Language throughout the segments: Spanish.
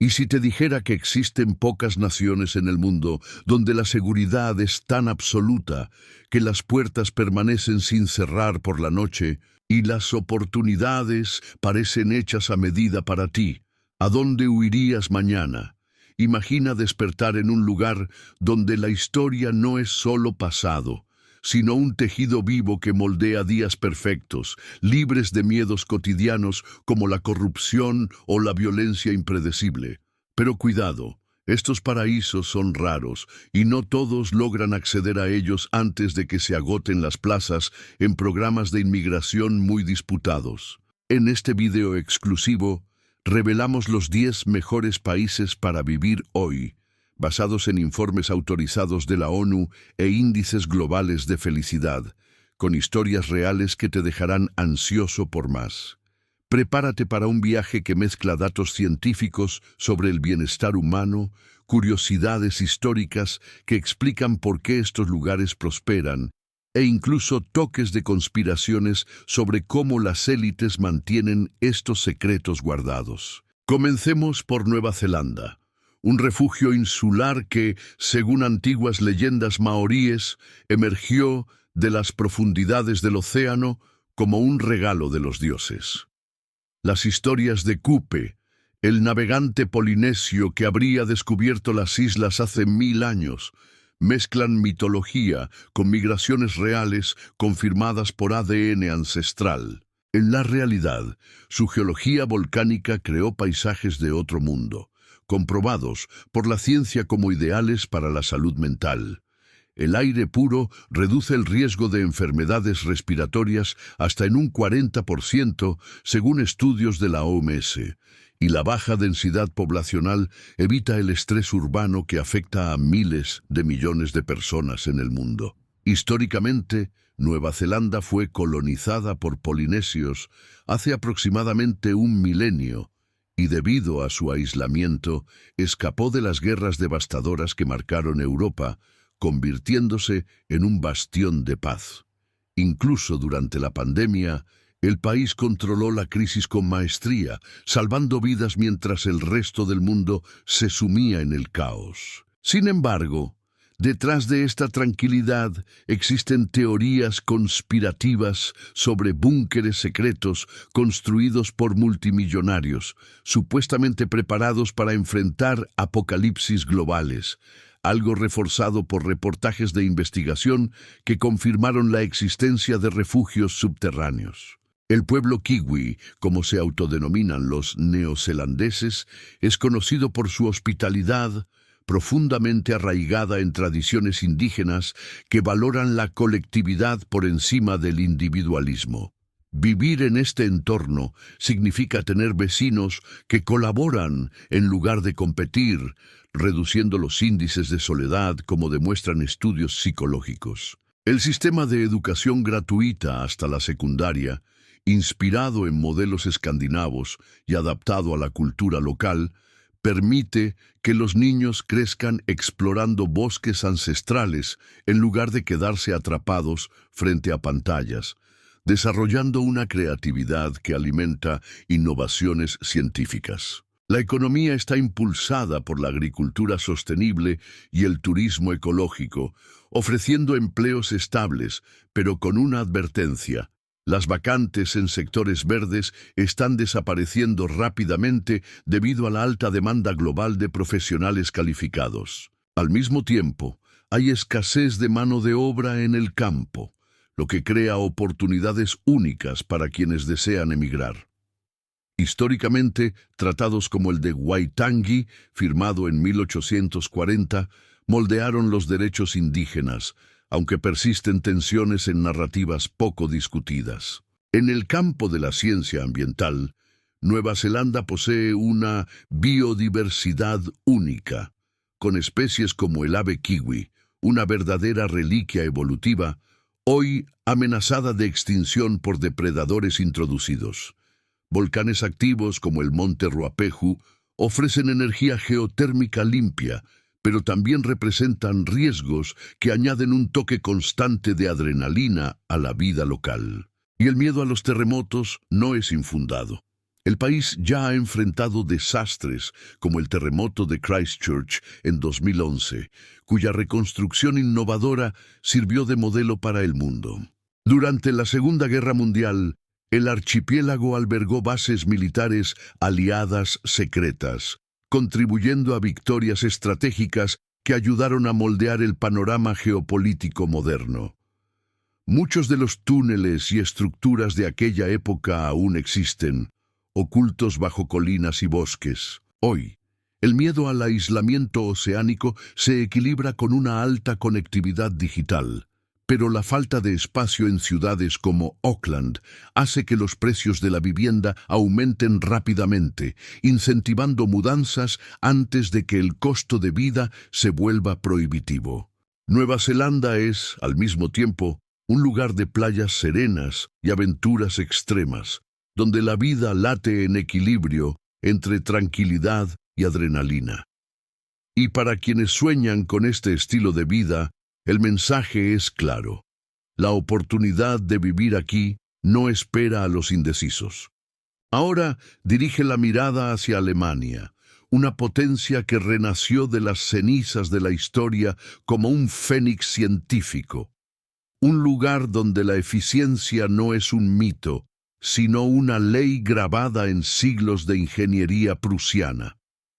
¿Y si te dijera que existen pocas naciones en el mundo donde la seguridad es tan absoluta que las puertas permanecen sin cerrar por la noche y las oportunidades parecen hechas a medida para ti? ¿A dónde huirías mañana? Imagina despertar en un lugar donde la historia no es solo pasado, sino un tejido vivo que moldea días perfectos, libres de miedos cotidianos como la corrupción o la violencia impredecible. Pero cuidado, estos paraísos son raros y no todos logran acceder a ellos antes de que se agoten las plazas en programas de inmigración muy disputados. En este video exclusivo, revelamos los 10 mejores países para vivir hoy, basados en informes autorizados de la ONU e índices globales de felicidad, con historias reales que te dejarán ansioso por más. Prepárate para un viaje que mezcla datos científicos sobre el bienestar humano, curiosidades históricas que explican por qué estos lugares prosperan, e incluso toques de conspiraciones sobre cómo las élites mantienen estos secretos guardados. Comencemos por Nueva Zelanda, un refugio insular que, según antiguas leyendas maoríes, emergió de las profundidades del océano como un regalo de los dioses. Las historias de Kupe, el navegante polinesio que habría descubierto las islas hace 1000 años, mezclan mitología con migraciones reales confirmadas por ADN ancestral. En la realidad, su geología volcánica creó paisajes de otro mundo, comprobados por la ciencia como ideales para la salud mental. El aire puro reduce el riesgo de enfermedades respiratorias hasta en un 40%, según estudios de la OMS, y la baja densidad poblacional evita el estrés urbano que afecta a miles de millones de personas en el mundo. Históricamente, Nueva Zelanda fue colonizada por polinesios hace aproximadamente 1 milenio, y debido a su aislamiento, escapó de las guerras devastadoras que marcaron Europa, convirtiéndose en un bastión de paz. Incluso durante la pandemia, el país controló la crisis con maestría, salvando vidas mientras el resto del mundo se sumía en el caos. Sin embargo, detrás de esta tranquilidad existen teorías conspirativas sobre búnkeres secretos construidos por multimillonarios, supuestamente preparados para enfrentar apocalipsis globales, algo reforzado por reportajes de investigación que confirmaron la existencia de refugios subterráneos. El pueblo kiwi, como se autodenominan los neozelandeses, es conocido por su hospitalidad, profundamente arraigada en tradiciones indígenas que valoran la colectividad por encima del individualismo. Vivir en este entorno significa tener vecinos que colaboran en lugar de competir, reduciendo los índices de soledad como demuestran estudios psicológicos. El sistema de educación gratuita hasta la secundaria, inspirado en modelos escandinavos y adaptado a la cultura local, permite que los niños crezcan explorando bosques ancestrales en lugar de quedarse atrapados frente a pantallas, desarrollando una creatividad que alimenta innovaciones científicas. La economía está impulsada por la agricultura sostenible y el turismo ecológico, ofreciendo empleos estables, pero con una advertencia: las vacantes en sectores verdes están desapareciendo rápidamente debido a la alta demanda global de profesionales calificados. Al mismo tiempo, hay escasez de mano de obra en el campo, lo que crea oportunidades únicas para quienes desean emigrar. Históricamente, tratados como el de Waitangi, firmado en 1840, moldearon los derechos indígenas, aunque persisten tensiones en narrativas poco discutidas. En el campo de la ciencia ambiental, Nueva Zelanda posee una biodiversidad única, con especies como el ave kiwi, una verdadera reliquia evolutiva, hoy amenazada de extinción por depredadores introducidos. Volcanes activos como el Monte Ruapehu ofrecen energía geotérmica limpia, pero también representan riesgos que añaden un toque constante de adrenalina a la vida local. Y el miedo a los terremotos no es infundado. El país ya ha enfrentado desastres como el terremoto de Christchurch en 2011, cuya reconstrucción innovadora sirvió de modelo para el mundo. Durante la Segunda Guerra Mundial, el archipiélago albergó bases militares aliadas secretas, contribuyendo a victorias estratégicas que ayudaron a moldear el panorama geopolítico moderno. Muchos de los túneles y estructuras de aquella época aún existen, ocultos bajo colinas y bosques. Hoy, el miedo al aislamiento oceánico se equilibra con una alta conectividad digital, pero la falta de espacio en ciudades como Auckland hace que los precios de la vivienda aumenten rápidamente, incentivando mudanzas antes de que el costo de vida se vuelva prohibitivo. Nueva Zelanda es, al mismo tiempo, un lugar de playas serenas y aventuras extremas, donde la vida late en equilibrio entre tranquilidad y adrenalina. Y para quienes sueñan con este estilo de vida, el mensaje es claro. La oportunidad de vivir aquí no espera a los indecisos. Ahora dirige la mirada hacia Alemania, una potencia que renació de las cenizas de la historia como un fénix científico. Un lugar donde la eficiencia no es un mito, sino una ley grabada en siglos de ingeniería prusiana,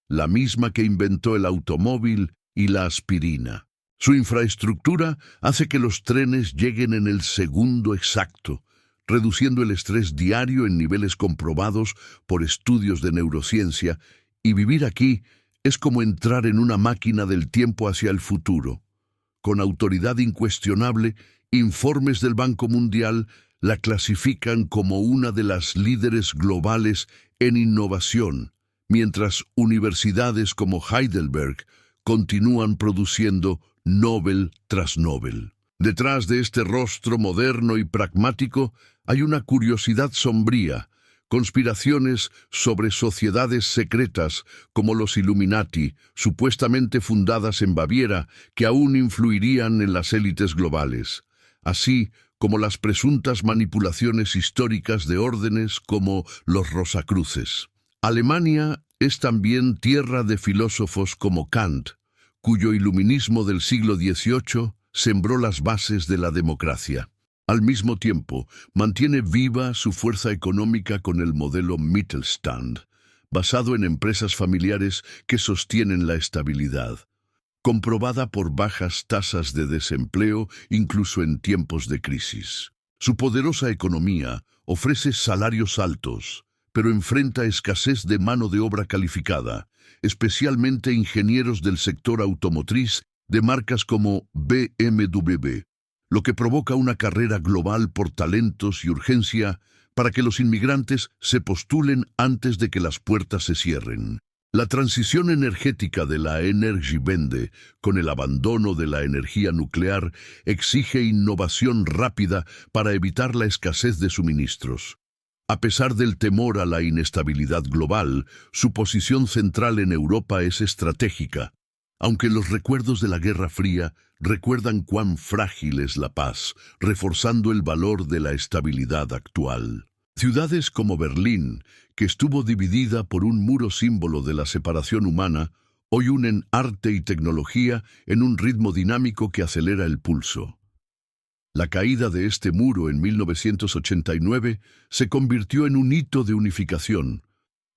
la misma que inventó el automóvil y la aspirina. Su infraestructura hace que los trenes lleguen en el segundo exacto, reduciendo el estrés diario en niveles comprobados por estudios de neurociencia, y vivir aquí es como entrar en una máquina del tiempo hacia el futuro. Con autoridad incuestionable, informes del Banco Mundial la clasifican como una de las líderes globales en innovación, mientras universidades como Heidelberg continúan produciendo Nobel tras Nobel. Detrás de este rostro moderno y pragmático hay una curiosidad sombría, conspiraciones sobre sociedades secretas como los Illuminati, supuestamente fundadas en Baviera, que aún influirían en las élites globales, así como las presuntas manipulaciones históricas de órdenes como los Rosacruces. Alemania es también tierra de filósofos como Kant, cuyo iluminismo del siglo XVIII sembró las bases de la democracia. Al mismo tiempo, mantiene viva su fuerza económica con el modelo Mittelstand, basado en empresas familiares que sostienen la estabilidad, comprobada por bajas tasas de desempleo incluso en tiempos de crisis. Su poderosa economía ofrece salarios altos, pero enfrenta escasez de mano de obra calificada, especialmente ingenieros del sector automotriz de marcas como BMW, lo que provoca una carrera global por talentos y urgencia para que los inmigrantes se postulen antes de que las puertas se cierren. La transición energética de la Energiewende, con el abandono de la energía nuclear, exige innovación rápida para evitar la escasez de suministros. A pesar del temor a la inestabilidad global, su posición central en Europa es estratégica, aunque los recuerdos de la Guerra Fría recuerdan cuán frágil es la paz, reforzando el valor de la estabilidad actual. Ciudades como Berlín, que estuvo dividida por un muro símbolo de la separación humana, hoy unen arte y tecnología en un ritmo dinámico que acelera el pulso. La caída de este muro en 1989 se convirtió en un hito de unificación,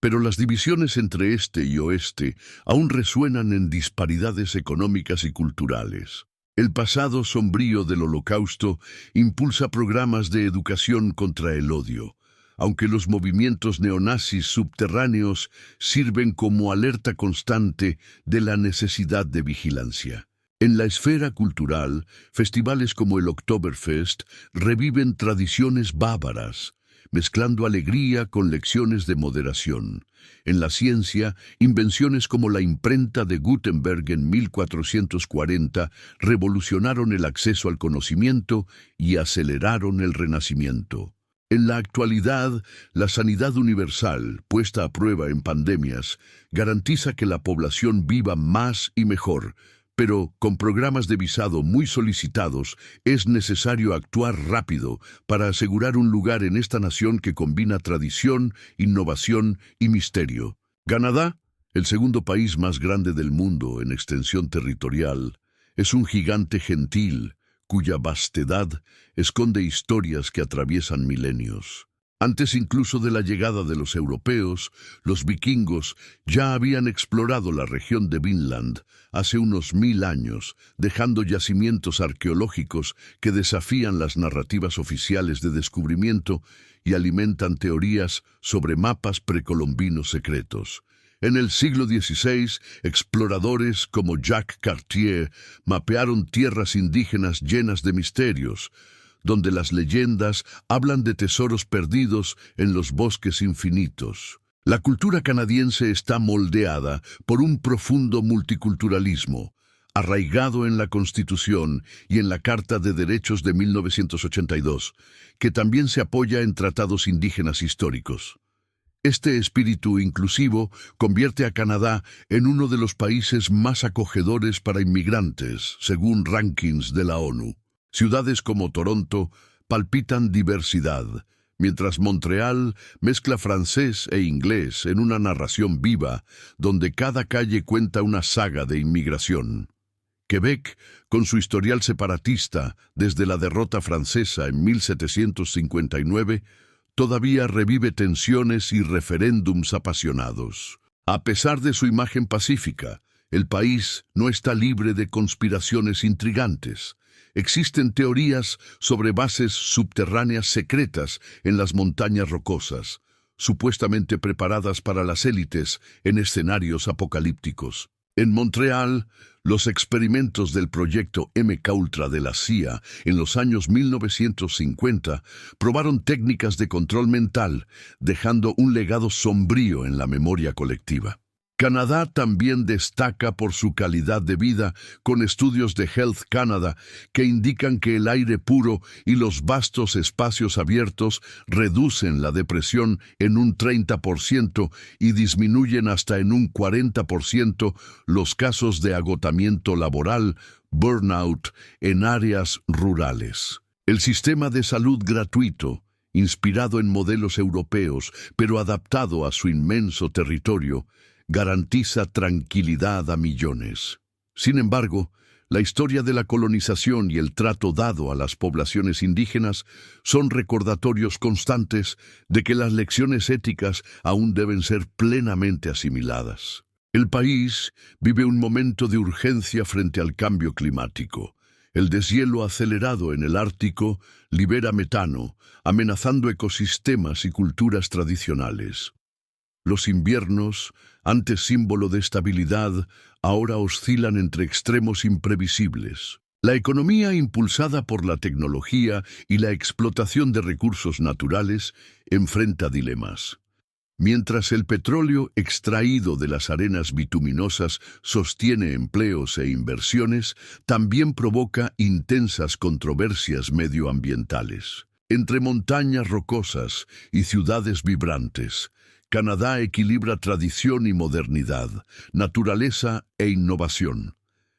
pero las divisiones entre este y oeste aún resuenan en disparidades económicas y culturales. El pasado sombrío del Holocausto impulsa programas de educación contra el odio, aunque los movimientos neonazis subterráneos sirven como alerta constante de la necesidad de vigilancia. En la esfera cultural, festivales como el Oktoberfest reviven tradiciones bávaras, mezclando alegría con lecciones de moderación. En la ciencia, invenciones como la imprenta de Gutenberg en 1440 revolucionaron el acceso al conocimiento y aceleraron el Renacimiento. En la actualidad, la sanidad universal, puesta a prueba en pandemias, garantiza que la población viva más y mejor, Pero con programas de visado muy solicitados, es necesario actuar rápido para asegurar un lugar en esta nación que combina tradición, innovación y misterio. Canadá, el segundo país más grande del mundo en extensión territorial, es un gigante gentil cuya vastedad esconde historias que atraviesan milenios. Antes incluso de la llegada de los europeos, los vikingos ya habían explorado la región de Vinland hace unos 1000 años, dejando yacimientos arqueológicos que desafían las narrativas oficiales de descubrimiento y alimentan teorías sobre mapas precolombinos secretos. En el siglo XVI, exploradores como Jacques Cartier mapearon tierras indígenas llenas de misterios, donde las leyendas hablan de tesoros perdidos en los bosques infinitos. La cultura canadiense está moldeada por un profundo multiculturalismo, arraigado en la Constitución y en la Carta de Derechos de 1982, que también se apoya en tratados indígenas históricos. Este espíritu inclusivo convierte a Canadá en uno de los países más acogedores para inmigrantes, según rankings de la ONU. Ciudades como Toronto palpitan diversidad, mientras Montreal mezcla francés e inglés en una narración viva, donde cada calle cuenta una saga de inmigración. Quebec, con su historial separatista desde la derrota francesa en 1759, todavía revive tensiones y referéndums apasionados. A pesar de su imagen pacífica, el país no está libre de conspiraciones intrigantes. Existen teorías sobre bases subterráneas secretas en las montañas rocosas, supuestamente preparadas para las élites en escenarios apocalípticos. En Montreal, los experimentos del proyecto MKUltra de la CIA en los años 1950 probaron técnicas de control mental, dejando un legado sombrío en la memoria colectiva. Canadá también destaca por su calidad de vida, con estudios de Health Canada que indican que el aire puro y los vastos espacios abiertos reducen la depresión en un 30% y disminuyen hasta en un 40% los casos de agotamiento laboral, burnout, en áreas rurales. El sistema de salud gratuito, inspirado en modelos europeos, pero adaptado a su inmenso territorio, garantiza tranquilidad a millones. Sin embargo, la historia de la colonización y el trato dado a las poblaciones indígenas son recordatorios constantes de que las lecciones éticas aún deben ser plenamente asimiladas. El país vive un momento de urgencia frente al cambio climático. El deshielo acelerado en el Ártico libera metano, amenazando ecosistemas y culturas tradicionales. Los inviernos, antes símbolo de estabilidad, ahora oscilan entre extremos imprevisibles. La economía impulsada por la tecnología y la explotación de recursos naturales enfrenta dilemas. Mientras el petróleo extraído de las arenas bituminosas sostiene empleos e inversiones, también provoca intensas controversias medioambientales. Entre montañas rocosas y ciudades vibrantes, Canadá equilibra tradición y modernidad, naturaleza e innovación.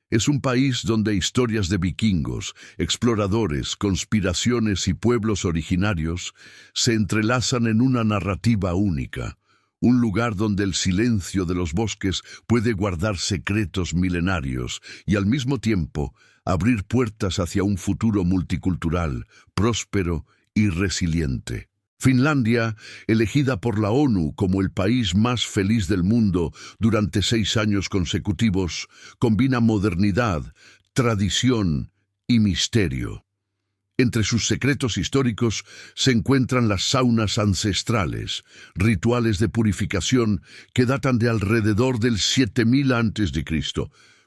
Es un país donde historias de vikingos, exploradores, conspiraciones y pueblos originarios se entrelazan en una narrativa única. Un lugar donde el silencio de los bosques puede guardar secretos milenarios y al mismo tiempo abrir puertas hacia un futuro multicultural, próspero y resiliente. Finlandia, elegida por la ONU como el país más feliz del mundo durante 6 años consecutivos, combina modernidad, tradición y misterio. Entre sus secretos históricos se encuentran las saunas ancestrales, rituales de purificación que datan de alrededor del 7000 a.C.,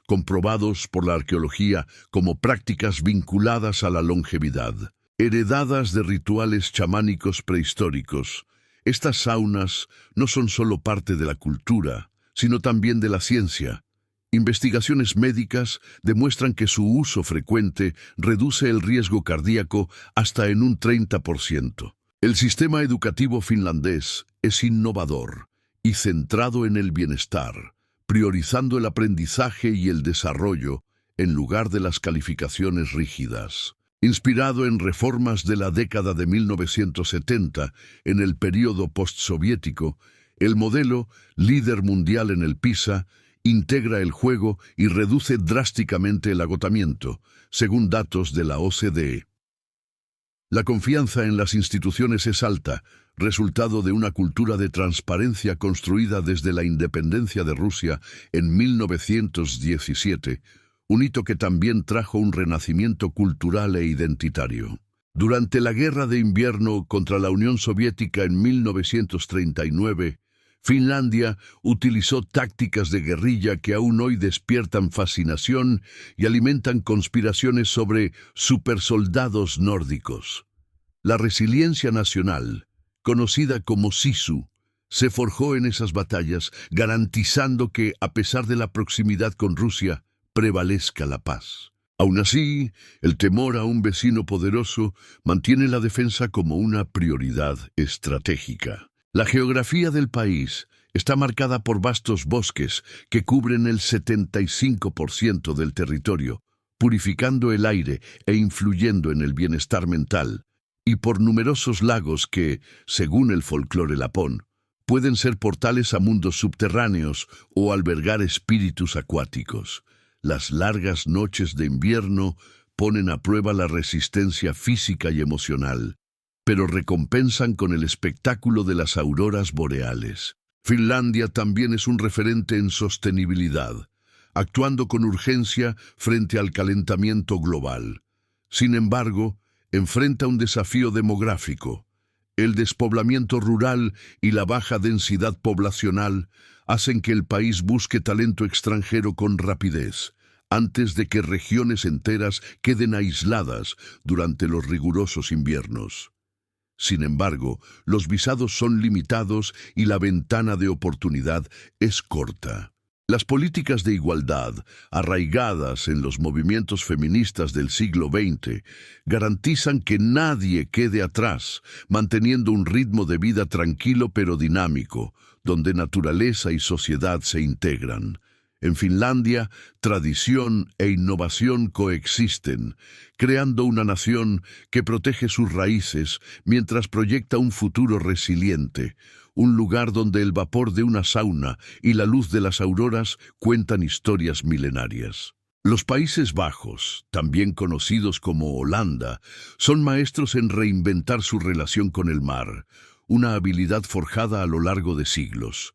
comprobados por la arqueología como prácticas vinculadas a la longevidad. Heredadas de rituales chamánicos prehistóricos, estas saunas no son solo parte de la cultura, sino también de la ciencia. Investigaciones médicas demuestran que su uso frecuente reduce el riesgo cardíaco hasta en un 30%. El sistema educativo finlandés es innovador y centrado en el bienestar, priorizando el aprendizaje y el desarrollo en lugar de las calificaciones rígidas. Inspirado en reformas de la década de 1970, en el período postsoviético, el modelo, líder mundial en el PISA, integra el juego y reduce drásticamente el agotamiento, según datos de la OCDE. La confianza en las instituciones es alta, resultado de una cultura de transparencia construida desde la independencia de Rusia en 1917, un hito que también trajo un renacimiento cultural e identitario. Durante la Guerra de Invierno contra la Unión Soviética en 1939, Finlandia utilizó tácticas de guerrilla que aún hoy despiertan fascinación y alimentan conspiraciones sobre supersoldados nórdicos. La resiliencia nacional, conocida como SISU, se forjó en esas batallas, garantizando que, a pesar de la proximidad con Rusia, prevalezca la paz. Aún así, el temor a un vecino poderoso mantiene la defensa como una prioridad estratégica. La geografía del país está marcada por vastos bosques que cubren el 75% del territorio, purificando el aire e influyendo en el bienestar mental, y por numerosos lagos que, según el folclore lapón, pueden ser portales a mundos subterráneos o albergar espíritus acuáticos. Las largas noches de invierno ponen a prueba la resistencia física y emocional, pero recompensan con el espectáculo de las auroras boreales. Finlandia también es un referente en sostenibilidad, actuando con urgencia frente al calentamiento global. Sin embargo, enfrenta un desafío demográfico. El despoblamiento rural y la baja densidad poblacional hacen que el país busque talento extranjero con rapidez, antes de que regiones enteras queden aisladas durante los rigurosos inviernos. Sin embargo, los visados son limitados y la ventana de oportunidad es corta. Las políticas de igualdad, arraigadas en los movimientos feministas del siglo XX, garantizan que nadie quede atrás, manteniendo un ritmo de vida tranquilo pero dinámico, donde naturaleza y sociedad se integran. En Finlandia, tradición e innovación coexisten, creando una nación que protege sus raíces mientras proyecta un futuro resiliente, un lugar donde el vapor de una sauna y la luz de las auroras cuentan historias milenarias. Los Países Bajos, también conocidos como Holanda, son maestros en reinventar su relación con el mar, una habilidad forjada a lo largo de siglos.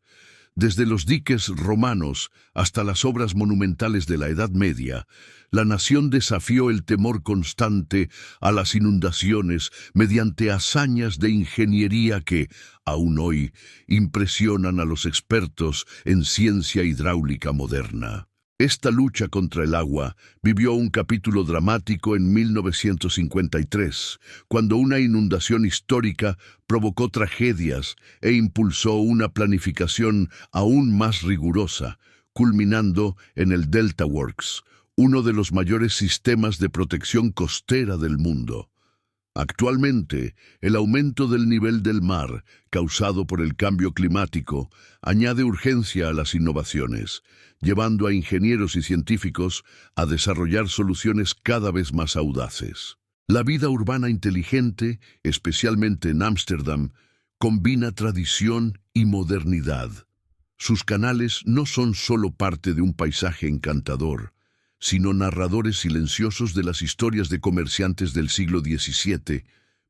Desde los diques romanos hasta las obras monumentales de la Edad Media, la nación desafió el temor constante a las inundaciones mediante hazañas de ingeniería que, aún hoy, impresionan a los expertos en ciencia hidráulica moderna. Esta lucha contra el agua vivió un capítulo dramático en 1953, cuando una inundación histórica provocó tragedias e impulsó una planificación aún más rigurosa, culminando en el Delta Works, uno de los mayores sistemas de protección costera del mundo. Actualmente, el aumento del nivel del mar, causado por el cambio climático, añade urgencia a las innovaciones, llevando a ingenieros y científicos a desarrollar soluciones cada vez más audaces. La vida urbana inteligente, especialmente en Ámsterdam, combina tradición y modernidad. Sus canales no son solo parte de un paisaje encantador, sino narradores silenciosos de las historias de comerciantes del siglo XVII,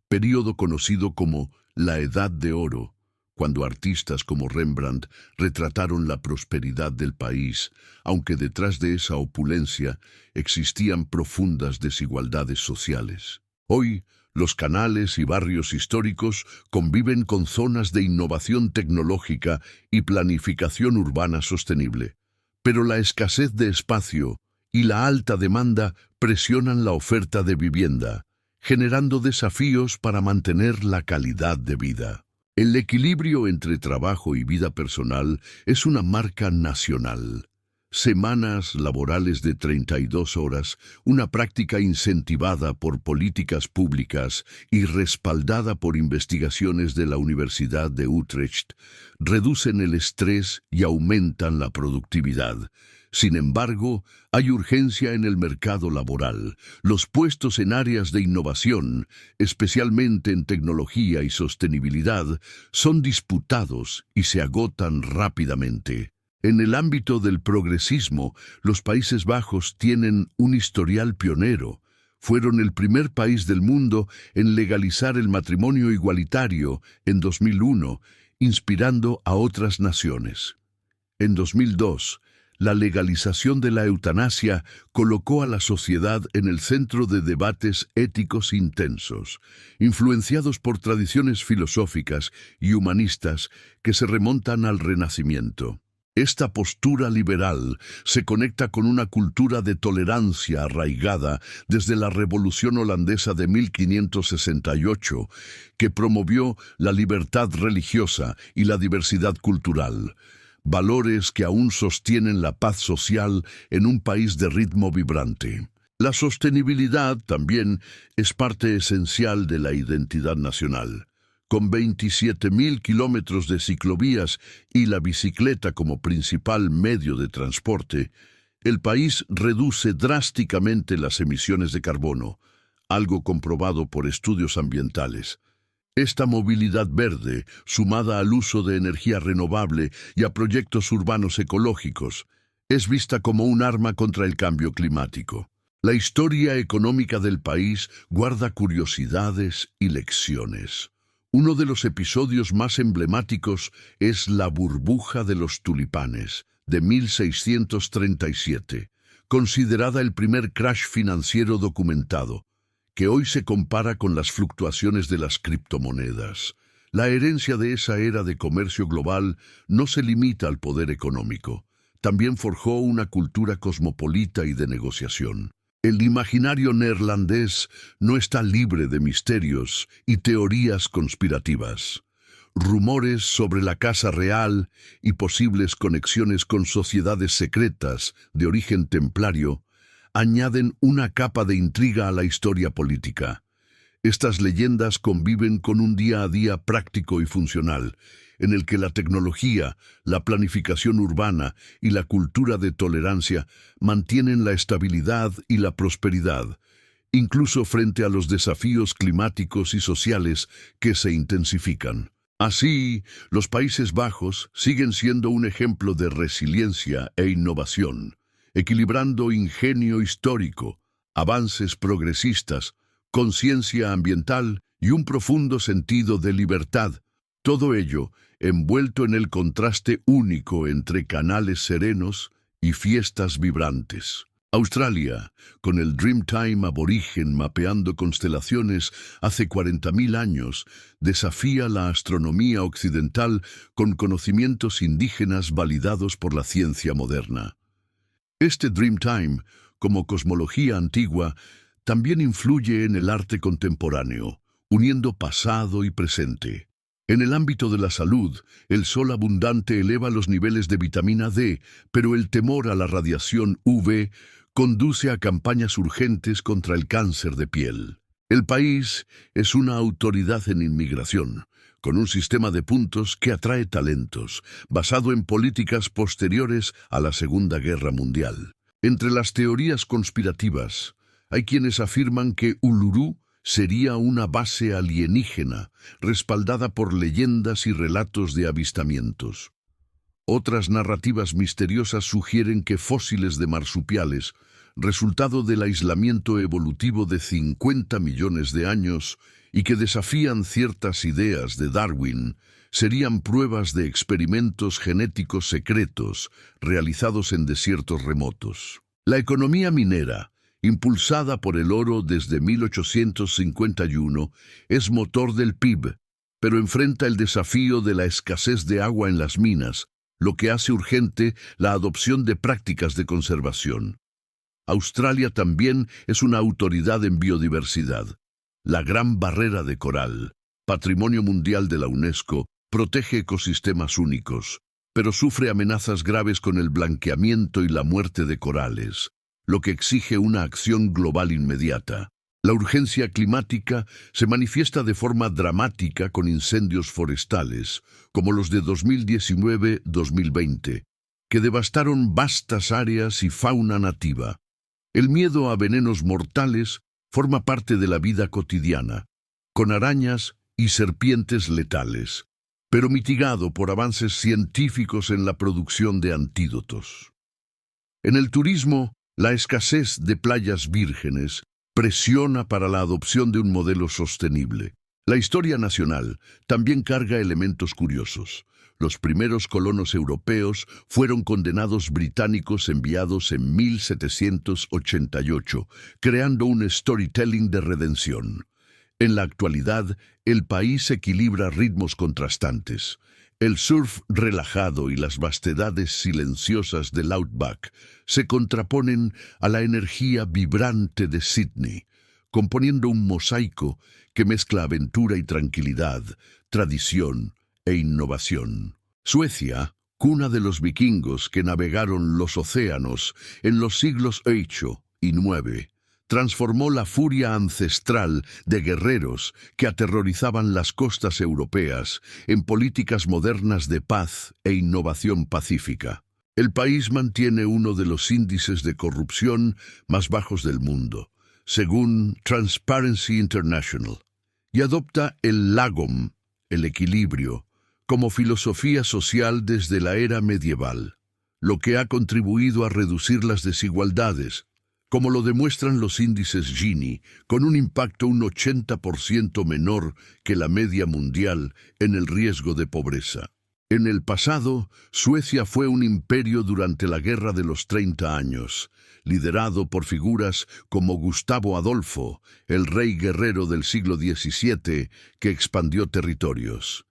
período conocido como la Edad de Oro, cuando artistas como Rembrandt retrataron la prosperidad del país, aunque detrás de esa opulencia existían profundas desigualdades sociales. Hoy, los canales y barrios históricos conviven con zonas de innovación tecnológica y planificación urbana sostenible. Pero la escasez de espacio y la alta demanda presionan la oferta de vivienda, generando desafíos para mantener la calidad de vida. El equilibrio entre trabajo y vida personal es una marca nacional. Semanas laborales de 32 horas, una práctica incentivada por políticas públicas y respaldada por investigaciones de la Universidad de Utrecht, reducen el estrés y aumentan la productividad. Sin embargo, hay urgencia en el mercado laboral. Los puestos en áreas de innovación, especialmente en tecnología y sostenibilidad, son disputados y se agotan rápidamente. En el ámbito del progresismo, los Países Bajos tienen un historial pionero. Fueron el primer país del mundo en legalizar el matrimonio igualitario en 2001, inspirando a otras naciones. En 2002, la legalización de la eutanasia colocó a la sociedad en el centro de debates éticos intensos, influenciados por tradiciones filosóficas y humanistas que se remontan al Renacimiento. Esta postura liberal se conecta con una cultura de tolerancia arraigada desde la Revolución Holandesa de 1568, que promovió la libertad religiosa y la diversidad cultural, valores que aún sostienen la paz social en un país de ritmo vibrante. La sostenibilidad también es parte esencial de la identidad nacional. Con 27.000 kilómetros de ciclovías y la bicicleta como principal medio de transporte, el país reduce drásticamente las emisiones de carbono, algo comprobado por estudios ambientales. Esta movilidad verde, sumada al uso de energía renovable y a proyectos urbanos ecológicos, es vista como un arma contra el cambio climático. La historia económica del país guarda curiosidades y lecciones. Uno de los episodios más emblemáticos es la burbuja de los tulipanes, de 1637, considerada el primer crash financiero documentado, que hoy se compara con las fluctuaciones de las criptomonedas. La herencia de esa era de comercio global no se limita al poder económico, también forjó una cultura cosmopolita y de negociación. El imaginario neerlandés no está libre de misterios y teorías conspirativas. Rumores sobre la Casa Real y posibles conexiones con sociedades secretas de origen templario añaden una capa de intriga a la historia política. Estas leyendas conviven con un día a día práctico y funcional, en el que la tecnología, la planificación urbana y la cultura de tolerancia mantienen la estabilidad y la prosperidad, incluso frente a los desafíos climáticos y sociales que se intensifican. Así, los Países Bajos siguen siendo un ejemplo de resiliencia e innovación, equilibrando ingenio histórico, avances progresistas, conciencia ambiental y un profundo sentido de libertad. Todo ello envuelto en el contraste único entre canales serenos y fiestas vibrantes. Australia, con el Dreamtime aborigen mapeando constelaciones hace 40.000 años, desafía la astronomía occidental con conocimientos indígenas validados por la ciencia moderna. Este Dreamtime, como cosmología antigua, también influye en el arte contemporáneo, uniendo pasado y presente. En el ámbito de la salud, el sol abundante eleva los niveles de vitamina D, pero el temor a la radiación UV conduce a campañas urgentes contra el cáncer de piel. El país es una autoridad en inmigración, con un sistema de puntos que atrae talentos, basado en políticas posteriores a la Segunda Guerra Mundial. Entre las teorías conspirativas, hay quienes afirman que Uluru sería una base alienígena, respaldada por leyendas y relatos de avistamientos. Otras narrativas misteriosas sugieren que fósiles de marsupiales, resultado del aislamiento evolutivo de 50 millones de años y que desafían ciertas ideas de Darwin, serían pruebas de experimentos genéticos secretos realizados en desiertos remotos. La economía minera, impulsada por el oro desde 1851, es motor del PIB, pero enfrenta el desafío de la escasez de agua en las minas, lo que hace urgente la adopción de prácticas de conservación. Australia también es una autoridad en biodiversidad. La Gran Barrera de Coral, Patrimonio Mundial de la UNESCO, protege ecosistemas únicos, pero sufre amenazas graves con el blanqueamiento y la muerte de corales, lo que exige una acción global inmediata. La urgencia climática se manifiesta de forma dramática con incendios forestales, como los de 2019-2020, que devastaron vastas áreas y fauna nativa. El miedo a venenos mortales forma parte de la vida cotidiana, con arañas y serpientes letales, pero mitigado por avances científicos en la producción de antídotos. En el turismo, la escasez de playas vírgenes presiona para la adopción de un modelo sostenible. La historia nacional también carga elementos curiosos. Los primeros colonos europeos fueron condenados británicos enviados en 1788, creando un storytelling de redención. En la actualidad, el país equilibra ritmos contrastantes. El surf relajado y las vastedades silenciosas del Outback se contraponen a la energía vibrante de Sydney, componiendo un mosaico que mezcla aventura y tranquilidad, tradición e innovación. Suecia, cuna de los vikingos que navegaron los océanos en los siglos VIII y IX, transformó la furia ancestral de guerreros que aterrorizaban las costas europeas en políticas modernas de paz e innovación pacífica. El país mantiene uno de los índices de corrupción más bajos del mundo, según Transparency International, y adopta el lagom, el equilibrio, como filosofía social desde la era medieval, lo que ha contribuido a reducir las desigualdades, como lo demuestran los índices Gini, con un impacto un 80% menor que la media mundial en el riesgo de pobreza. En el pasado, Suecia fue un imperio durante la Guerra de los 30 años, liderado por figuras como Gustavo Adolfo, el rey guerrero del siglo XVII, que expandió territorios.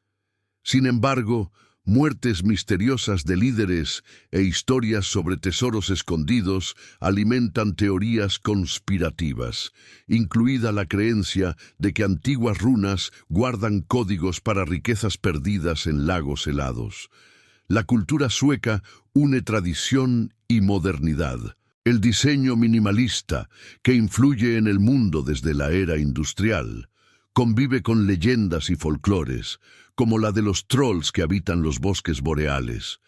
Sin embargo, muertes misteriosas de líderes e historias sobre tesoros escondidos alimentan teorías conspirativas, incluida la creencia de que antiguas runas guardan códigos para riquezas perdidas en lagos helados. La cultura sueca une tradición y modernidad. El diseño minimalista, que influye en el mundo desde la era industrial, convive con leyendas y folclores, como la de los trolls que habitan los bosques boreales,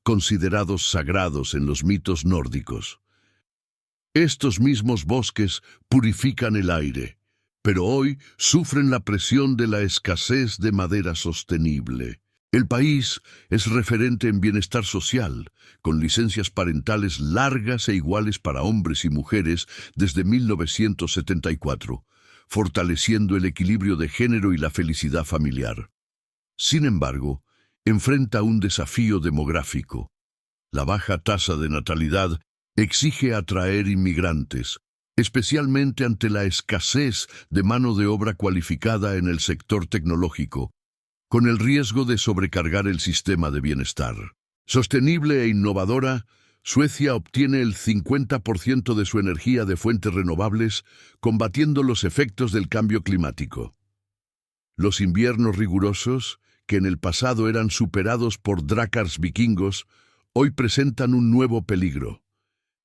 considerados sagrados en los mitos nórdicos. Estos mismos bosques purifican el aire, pero hoy sufren la presión de la escasez de madera sostenible. El país es referente en bienestar social, con licencias parentales largas e iguales para hombres y mujeres desde 1974, fortaleciendo el equilibrio de género y la felicidad familiar. Sin embargo, enfrenta un desafío demográfico. La baja tasa de natalidad exige atraer inmigrantes, especialmente ante la escasez de mano de obra cualificada en el sector tecnológico, con el riesgo de sobrecargar el sistema de bienestar. Sostenible e innovadora, Suecia obtiene el 50% de su energía de fuentes renovables, combatiendo los efectos del cambio climático. Los inviernos rigurosos, que en el pasado eran superados por drácars vikingos, hoy presentan un nuevo peligro: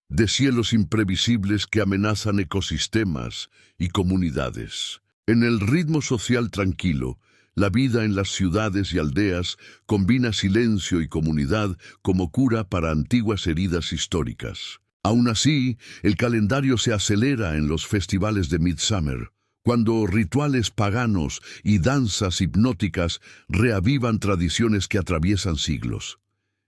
deshielos imprevisibles que amenazan ecosistemas y comunidades. En el ritmo social tranquilo, la vida en las ciudades y aldeas combina silencio y comunidad como cura para antiguas heridas históricas. Aún así, el calendario se acelera en los festivales de Midsummer, cuando rituales paganos y danzas hipnóticas reavivan tradiciones que atraviesan siglos.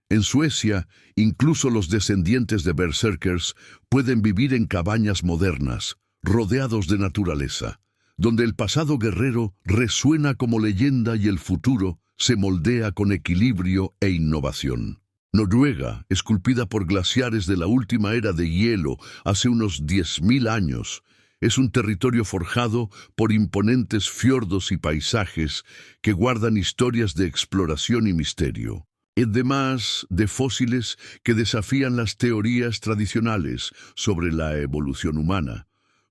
En Suecia, incluso los descendientes de berserkers pueden vivir en cabañas modernas, rodeados de naturaleza, donde el pasado guerrero resuena como leyenda y el futuro se moldea con equilibrio e innovación. Noruega, esculpida por glaciares de la última era de hielo hace unos 10.000 años, es un territorio forjado por imponentes fiordos y paisajes que guardan historias de exploración y misterio, además de fósiles que desafían las teorías tradicionales sobre la evolución humana,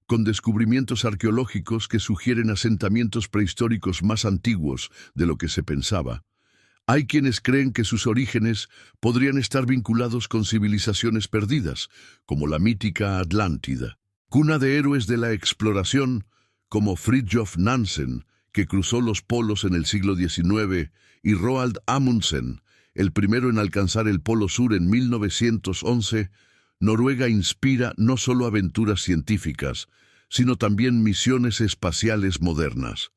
con descubrimientos arqueológicos que sugieren asentamientos prehistóricos más antiguos de lo que se pensaba. Hay quienes creen que sus orígenes podrían estar vinculados con civilizaciones perdidas, como la mítica Atlántida, cuna de héroes de la exploración como Fridtjof Nansen, que cruzó los polos en el siglo XIX, y Roald Amundsen, el primero en alcanzar el Polo Sur en 1911. Noruega inspira no solo aventuras científicas, sino también misiones espaciales modernas.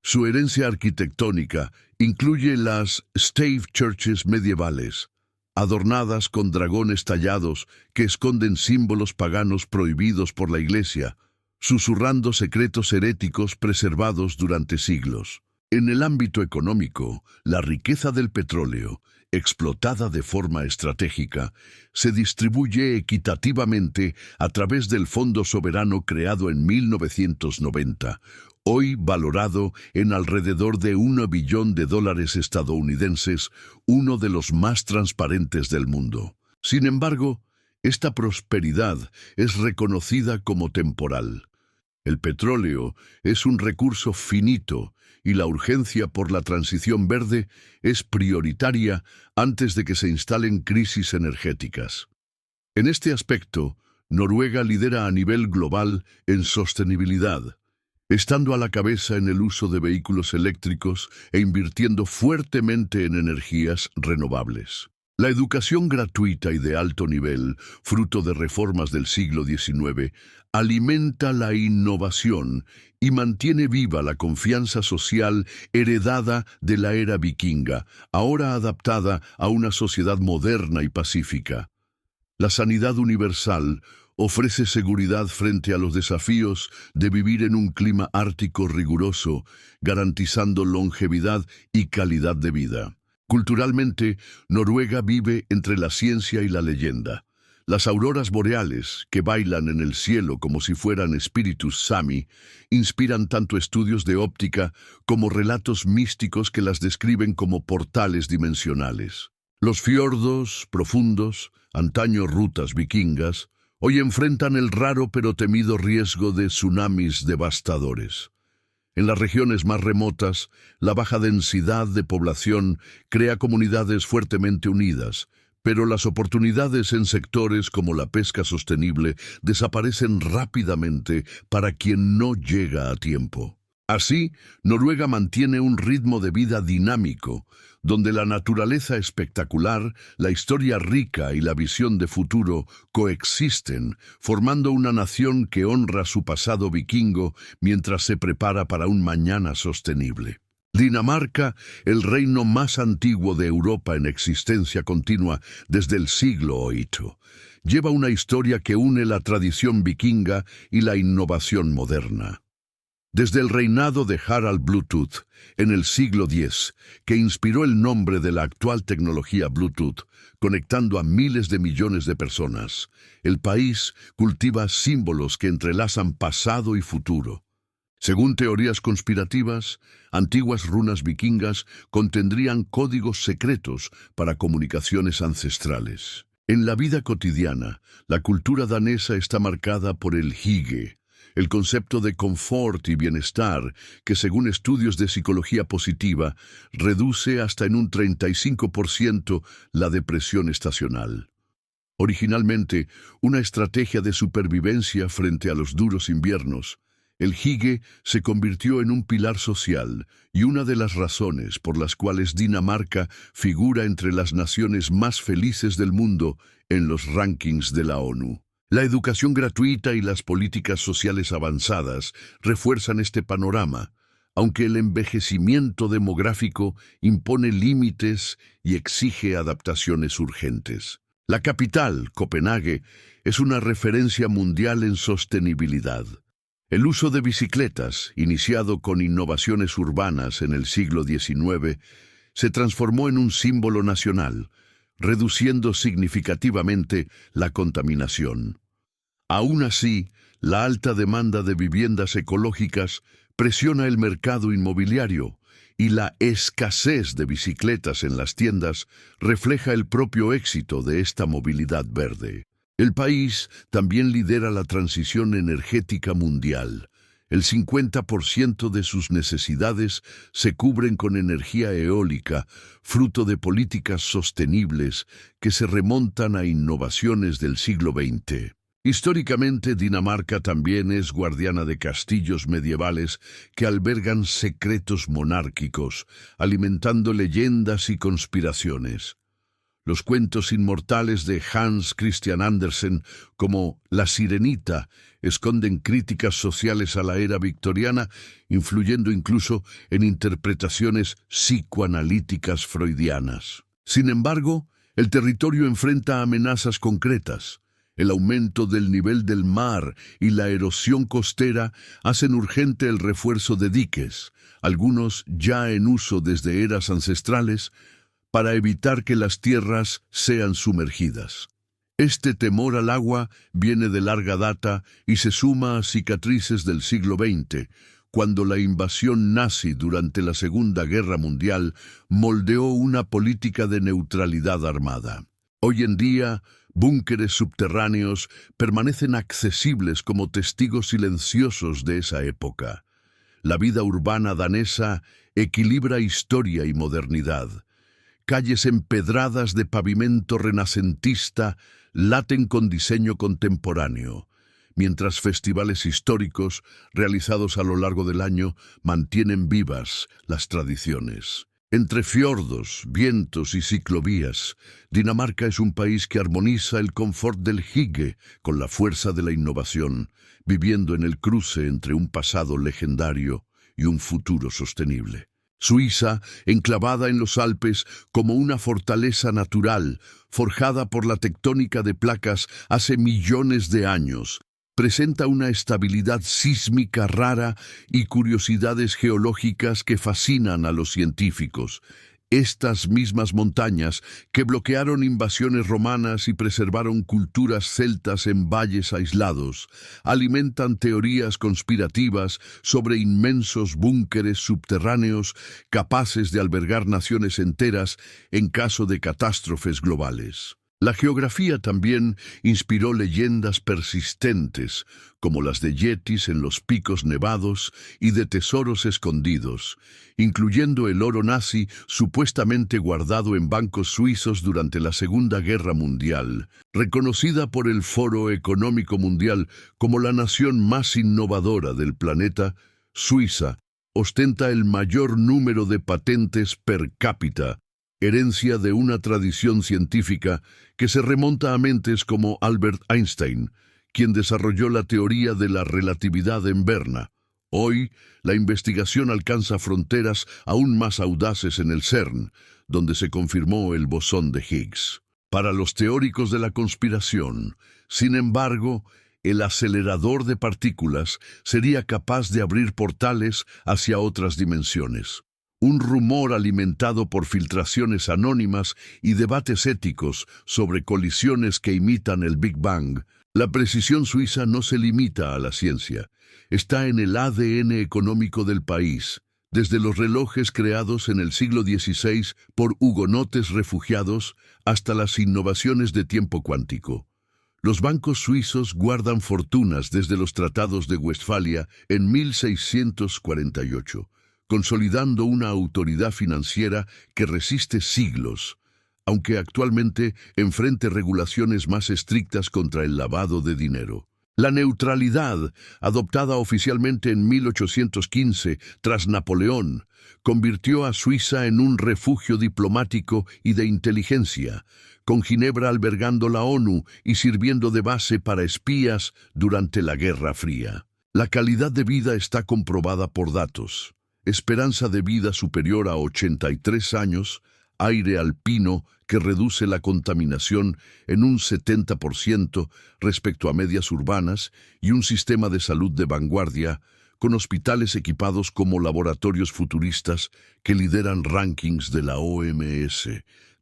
Su herencia arquitectónica incluye las stave churches medievales, adornadas con dragones tallados que esconden símbolos paganos prohibidos por la Iglesia, susurrando secretos heréticos preservados durante siglos. En el ámbito económico, la riqueza del petróleo, explotada de forma estratégica, se distribuye equitativamente a través del Fondo Soberano creado en 1990, hoy valorado en alrededor de $1 billón estadounidenses, uno de los más transparentes del mundo. Sin embargo, esta prosperidad es reconocida como temporal. El petróleo es un recurso finito y la urgencia por la transición verde es prioritaria antes de que se instalen crisis energéticas. En este aspecto, Noruega lidera a nivel global en sostenibilidad, estando a la cabeza en el uso de vehículos eléctricos e invirtiendo fuertemente en energías renovables. La educación gratuita y de alto nivel, fruto de reformas del siglo XIX, alimenta la innovación y mantiene viva la confianza social heredada de la era vikinga, ahora adaptada a una sociedad moderna y pacífica. La sanidad universal ofrece seguridad frente a los desafíos de vivir en un clima ártico riguroso, garantizando longevidad y calidad de vida. Culturalmente, Noruega vive entre la ciencia y la leyenda. Las auroras boreales, que bailan en el cielo como si fueran espíritus Sami, inspiran tanto estudios de óptica como relatos místicos que las describen como portales dimensionales. Los fiordos profundos, antaño rutas vikingas, hoy enfrentan el raro pero temido riesgo de tsunamis devastadores. En las regiones más remotas, la baja densidad de población crea comunidades fuertemente unidas, pero las oportunidades en sectores como la pesca sostenible desaparecen rápidamente para quien no llega a tiempo. Así, Noruega mantiene un ritmo de vida dinámico, donde la naturaleza espectacular, la historia rica y la visión de futuro coexisten, formando una nación que honra su pasado vikingo mientras se prepara para un mañana sostenible. Dinamarca, el reino más antiguo de Europa en existencia continua desde el siglo VIII, lleva una historia que une la tradición vikinga y la innovación moderna. Desde el reinado de Harald Bluetooth en el siglo X, que inspiró el nombre de la actual tecnología Bluetooth, conectando a miles de millones de personas, el país cultiva símbolos que entrelazan pasado y futuro. Según teorías conspirativas, antiguas runas vikingas contendrían códigos secretos para comunicaciones ancestrales. En la vida cotidiana, la cultura danesa está marcada por el hygge, el concepto de confort y bienestar que, según estudios de psicología positiva, reduce hasta en un 35% la depresión estacional. Originalmente, una estrategia de supervivencia frente a los duros inviernos, el hygge se convirtió en un pilar social y una de las razones por las cuales Dinamarca figura entre las naciones más felices del mundo en los rankings de la ONU. La educación gratuita y las políticas sociales avanzadas refuerzan este panorama, aunque el envejecimiento demográfico impone límites y exige adaptaciones urgentes. La capital, Copenhague, es una referencia mundial en sostenibilidad. El uso de bicicletas, iniciado con innovaciones urbanas en el siglo XIX, se transformó en un símbolo nacional, reduciendo significativamente la contaminación. Aún así, la alta demanda de viviendas ecológicas presiona el mercado inmobiliario y la escasez de bicicletas en las tiendas refleja el propio éxito de esta movilidad verde. El país también lidera la transición energética mundial. El 50% de sus necesidades se cubren con energía eólica, fruto de políticas sostenibles que se remontan a innovaciones del siglo XX. Históricamente, Dinamarca también es guardiana de castillos medievales que albergan secretos monárquicos, alimentando leyendas y conspiraciones. Los cuentos inmortales de Hans Christian Andersen, como La Sirenita, esconden críticas sociales a la era victoriana, influyendo incluso en interpretaciones psicoanalíticas freudianas. Sin embargo, el territorio enfrenta amenazas concretas. El aumento del nivel del mar y la erosión costera hacen urgente el refuerzo de diques, algunos ya en uso desde eras ancestrales, para evitar que las tierras sean sumergidas. Este temor al agua viene de larga data y se suma a cicatrices del siglo XX, cuando la invasión nazi durante la Segunda Guerra Mundial moldeó una política de neutralidad armada. Hoy en día, búnkeres subterráneos permanecen accesibles como testigos silenciosos de esa época. La vida urbana danesa equilibra historia y modernidad. Calles empedradas de pavimento renacentista laten con diseño contemporáneo, mientras festivales históricos, realizados a lo largo del año, mantienen vivas las tradiciones. Entre fiordos, vientos y ciclovías, Dinamarca es un país que armoniza el confort del hygge con la fuerza de la innovación, viviendo en el cruce entre un pasado legendario y un futuro sostenible. Suiza, enclavada en los Alpes como una fortaleza natural, forjada por la tectónica de placas hace millones de años, presenta una estabilidad sísmica rara y curiosidades geológicas que fascinan a los científicos. Estas mismas montañas, que bloquearon invasiones romanas y preservaron culturas celtas en valles aislados, alimentan teorías conspirativas sobre inmensos búnkeres subterráneos capaces de albergar naciones enteras en caso de catástrofes globales. La geografía también inspiró leyendas persistentes, como las de yetis en los picos nevados y de tesoros escondidos, incluyendo el oro nazi supuestamente guardado en bancos suizos durante la Segunda Guerra Mundial. Reconocida por el Foro Económico Mundial como la nación más innovadora del planeta, Suiza ostenta el mayor número de patentes per cápita, herencia de una tradición científica que se remonta a mentes como Albert Einstein, quien desarrolló la teoría de la relatividad en Berna. Hoy, la investigación alcanza fronteras aún más audaces en el CERN, donde se confirmó el bosón de Higgs. Para los teóricos de la conspiración, sin embargo, el acelerador de partículas sería capaz de abrir portales hacia otras dimensiones. Un rumor alimentado por filtraciones anónimas y debates éticos sobre colisiones que imitan el Big Bang. La precisión suiza no se limita a la ciencia. Está en el ADN económico del país, desde los relojes creados en el siglo XVI por hugonotes refugiados hasta las innovaciones de tiempo cuántico. Los bancos suizos guardan fortunas desde los tratados de Westfalia en 1648. Consolidando una autoridad financiera que resiste siglos, aunque actualmente enfrente regulaciones más estrictas contra el lavado de dinero. La neutralidad, adoptada oficialmente en 1815 tras Napoleón, convirtió a Suiza en un refugio diplomático y de inteligencia, con Ginebra albergando la ONU y sirviendo de base para espías durante la Guerra Fría. La calidad de vida está comprobada por datos. Esperanza de vida superior a 83 años, aire alpino que reduce la contaminación en un 70% respecto a medias urbanas y un sistema de salud de vanguardia, con hospitales equipados como laboratorios futuristas que lideran rankings de la OMS,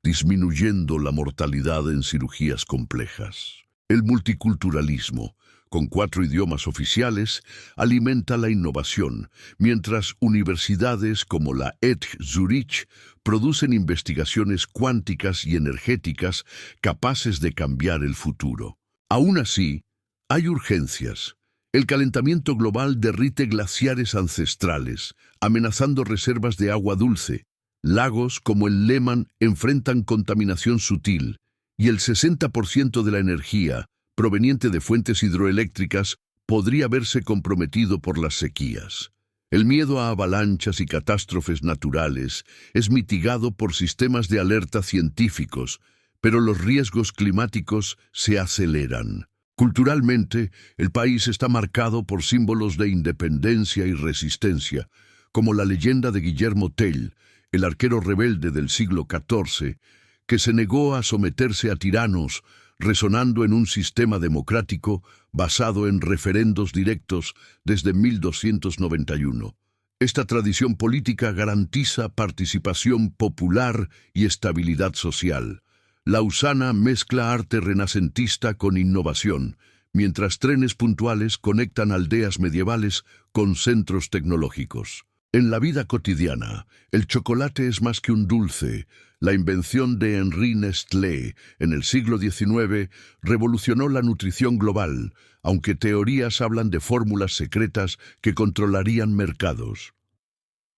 disminuyendo la mortalidad en cirugías complejas. El multiculturalismo, con 4 idiomas oficiales, alimenta la innovación, mientras universidades como la ETH Zurich producen investigaciones cuánticas y energéticas capaces de cambiar el futuro. Aún así, hay urgencias. El calentamiento global derrite glaciares ancestrales, amenazando reservas de agua dulce. Lagos como el Lemán enfrentan contaminación sutil, y el 60% de la energía, proveniente de fuentes hidroeléctricas, podría verse comprometido por las sequías. El miedo a avalanchas y catástrofes naturales es mitigado por sistemas de alerta científicos, pero los riesgos climáticos se aceleran. Culturalmente, el país está marcado por símbolos de independencia y resistencia, como la leyenda de Guillermo Tell, el arquero rebelde del siglo XIV, que se negó a someterse a tiranos, resonando en un sistema democrático basado en referendos directos desde 1291. Esta tradición política garantiza participación popular y estabilidad social. Lausana mezcla arte renacentista con innovación, mientras trenes puntuales conectan aldeas medievales con centros tecnológicos. En la vida cotidiana, el chocolate es más que un dulce. La invención de Henri Nestlé en el siglo XIX revolucionó la nutrición global, aunque teorías hablan de fórmulas secretas que controlarían mercados.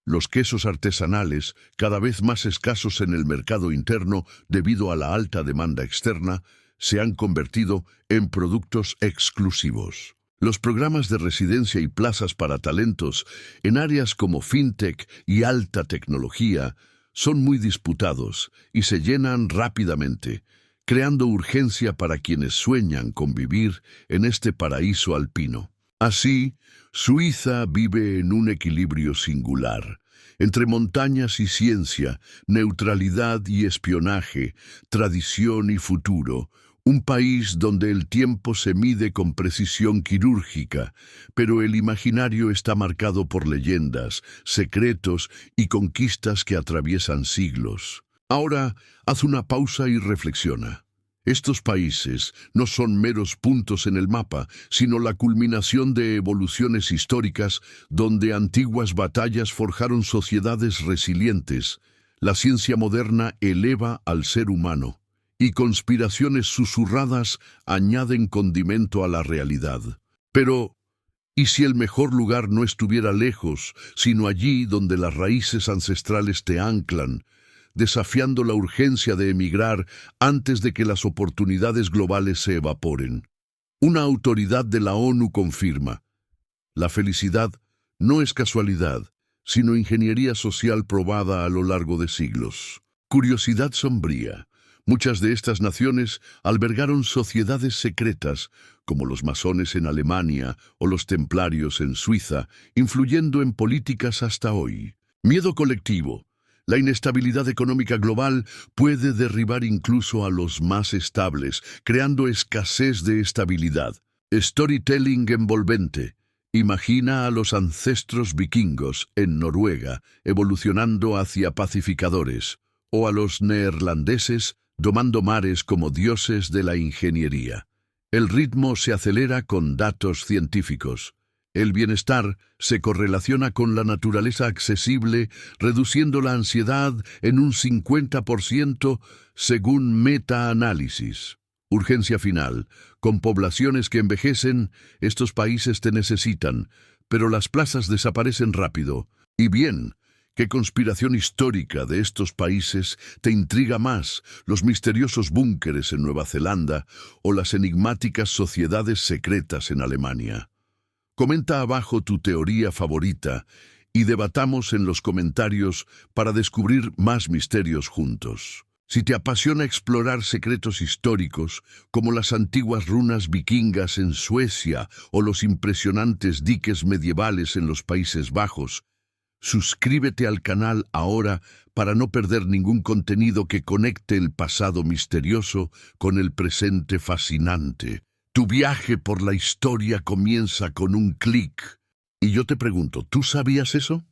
Los quesos artesanales, cada vez más escasos en el mercado interno debido a la alta demanda externa, se han convertido en productos exclusivos. Los programas de residencia y plazas para talentos en áreas como fintech y alta tecnología son muy disputados y se llenan rápidamente, creando urgencia para quienes sueñan con vivir en este paraíso alpino. Así, Suiza vive en un equilibrio singular, entre montañas y ciencia, neutralidad y espionaje, tradición y futuro. Un país donde el tiempo se mide con precisión quirúrgica, pero el imaginario está marcado por leyendas, secretos y conquistas que atraviesan siglos. Ahora, haz una pausa y reflexiona. Estos países no son meros puntos en el mapa, sino la culminación de evoluciones históricas donde antiguas batallas forjaron sociedades resilientes. La ciencia moderna eleva al ser humano, y conspiraciones susurradas añaden condimento a la realidad. Pero, ¿y si el mejor lugar no estuviera lejos, sino allí donde las raíces ancestrales te anclan, desafiando la urgencia de emigrar antes de que las oportunidades globales se evaporen? Una autoridad de la ONU confirma: la felicidad no es casualidad, sino ingeniería social probada a lo largo de siglos. Curiosidad sombría. Muchas de estas naciones albergaron sociedades secretas, como los masones en Alemania o los templarios en Suiza, influyendo en políticas hasta hoy. Miedo colectivo. La inestabilidad económica global puede derribar incluso a los más estables, creando escasez de estabilidad. Storytelling envolvente. Imagina a los ancestros vikingos en Noruega evolucionando hacia pacificadores, o a los neerlandeses domando mares como dioses de la ingeniería. El ritmo se acelera con datos científicos. El bienestar se correlaciona con la naturaleza accesible, reduciendo la ansiedad en un 50% según metaanálisis. Urgencia final. Con poblaciones que envejecen, estos países te necesitan, pero las plazas desaparecen rápido. Y bien, ¿qué conspiración histórica de estos países te intriga más? ¿Los misteriosos búnkeres en Nueva Zelanda o las enigmáticas sociedades secretas en Alemania? Comenta abajo tu teoría favorita y debatamos en los comentarios para descubrir más misterios juntos. Si te apasiona explorar secretos históricos, como las antiguas runas vikingas en Suecia o los impresionantes diques medievales en los Países Bajos, suscríbete al canal ahora para no perder ningún contenido que conecte el pasado misterioso con el presente fascinante. Tu viaje por la historia comienza con un clic. Y yo te pregunto, ¿tú sabías eso?